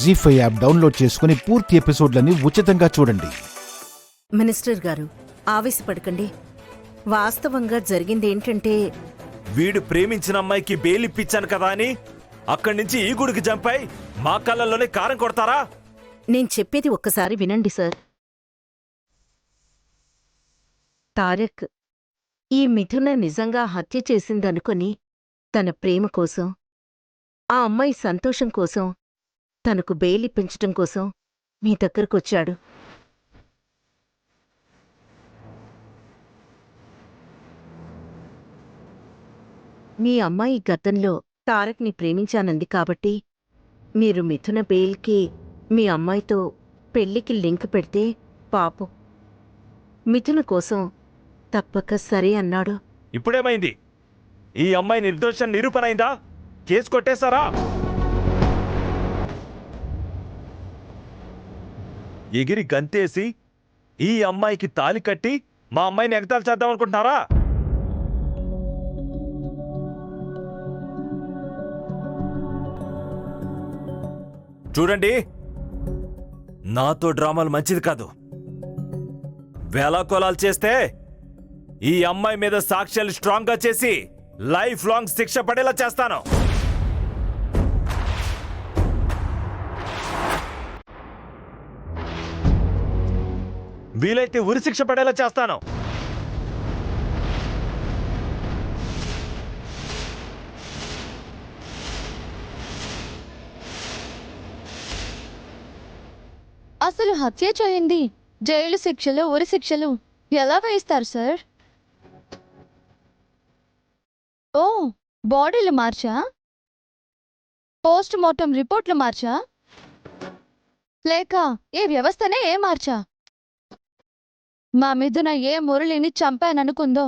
జీ5 app download చేసుకుని పూర్తి ఎపిసోడ్లని ఉచితంగా చూడండి. మినిస్టర్ గారు, ఆవేశపడకండి. వాస్తవంగా జరిగిందేంటంటే, వీడు ప్రేమించిన అమ్మాయికి బెయిలిప్పించాను కదా అని అక్కడి నుంచి ఈ గుడికి జంపై మా కళ్ళల్లోనే కారం కొడతారా? నేను చెప్పేది ఒక్కసారి వినండి సార్. తారక్ ఈ మిథున నిజంగా హత్య చేసిందనుకొని తన ప్రేమ కోసం, ఆ అమ్మాయి సంతోషం కోసం, తనకు బెయిలిప్పించటం కోసం మీ దగ్గరకొచ్చాడు. మీ అమ్మాయి గతంలో తారక్ని ప్రేమించానంది కాబట్టి మీరు మిథున బెయిల్కి మీ అమ్మాయితో పెళ్లికి లింక్ పెడితే పాపం మిథున కోసం తప్పక సరే అన్నాడు. ఇప్పుడేమైంది? ఈ అమ్మాయి నిర్దోషం నిరూపణైందా? కేసు కొట్టేశారా? ఎగిరి గంతేసి ఈ అమ్మాయికి తాలి కట్టి మా అమ్మాయిని ఎగతాలు చేద్దాం అనుకుంటున్నారా? చూడండి, నాతో డ్రామాలు మంచిది కాదు. వేలాకోలాలు చేస్తే ఈ అమ్మాయి మీద సాక్ష్యాలు స్ట్రాంగ్ గా చేసి లైఫ్ లాంగ్ శిక్ష పడేలా చేస్తాను. వీలైతే ఉరి శిక్ష పడేలా చేస్తాను. అసలు హత్య చేయండి, జైలు శిక్షలు, ఉరి శిక్షలు ఎలా వేయిస్తారు సార్? ఓ, బాడీలు మార్చా? పోస్ట్ మార్టం రిపోర్ట్లు మార్చా? లేక ఏ వ్యవస్థనే ఏ మార్చా? మా మిథున ఏ మురళిని చంపాననుకుందో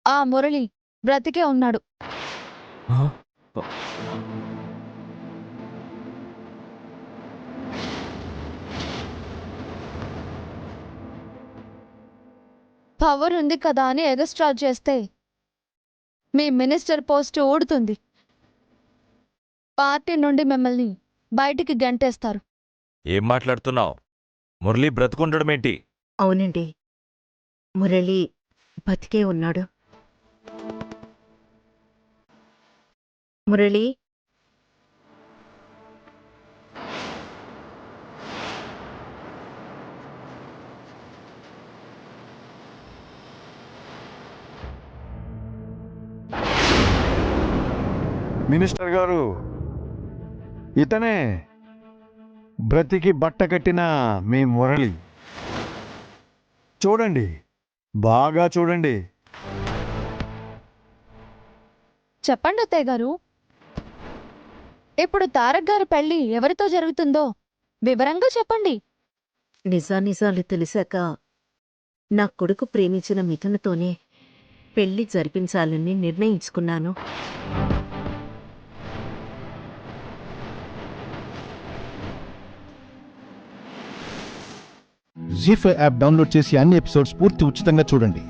ఆ మురళి బ్రతికే ఉన్నాడు. పవర్ ఉంది కదా అని ఎగస్ట్రా చేస్తే మీ మినిస్టర్ పోస్ట్ ఊడుతుంది. పార్టీ నుండి మిమ్మల్ని బయటికి గంటేస్తారు. ఏం మాట్లాడుతున్నావు? మురళి బ్రతుకుండడమేంటి? అవునండి, మురళి బతికే ఉన్నాడు. మురళి, మినిస్టర్ గారు, ఇతనే బ్రతికి బట్ట కట్టిన మీ మురళి. చూడండి, బాగా చూడండి. చెప్పండి అత్తయ్య గారు, ఇప్పుడు తారక్ గారి పెళ్లి ఎవరితో జరుగుతుందో వివరంగా చెప్పండి. నిజానిజాలు తెలిసాక నా కొడుకు ప్రేమించిన మిథునతోనే పెళ్లి జరిపించాలని నిర్ణయించుకున్నాను. జీ5 యాప్ డౌన్లోడ్ చేసి అన్ని ఎపిసోడ్స్ పూర్తి ఉచితంగా చూడండి.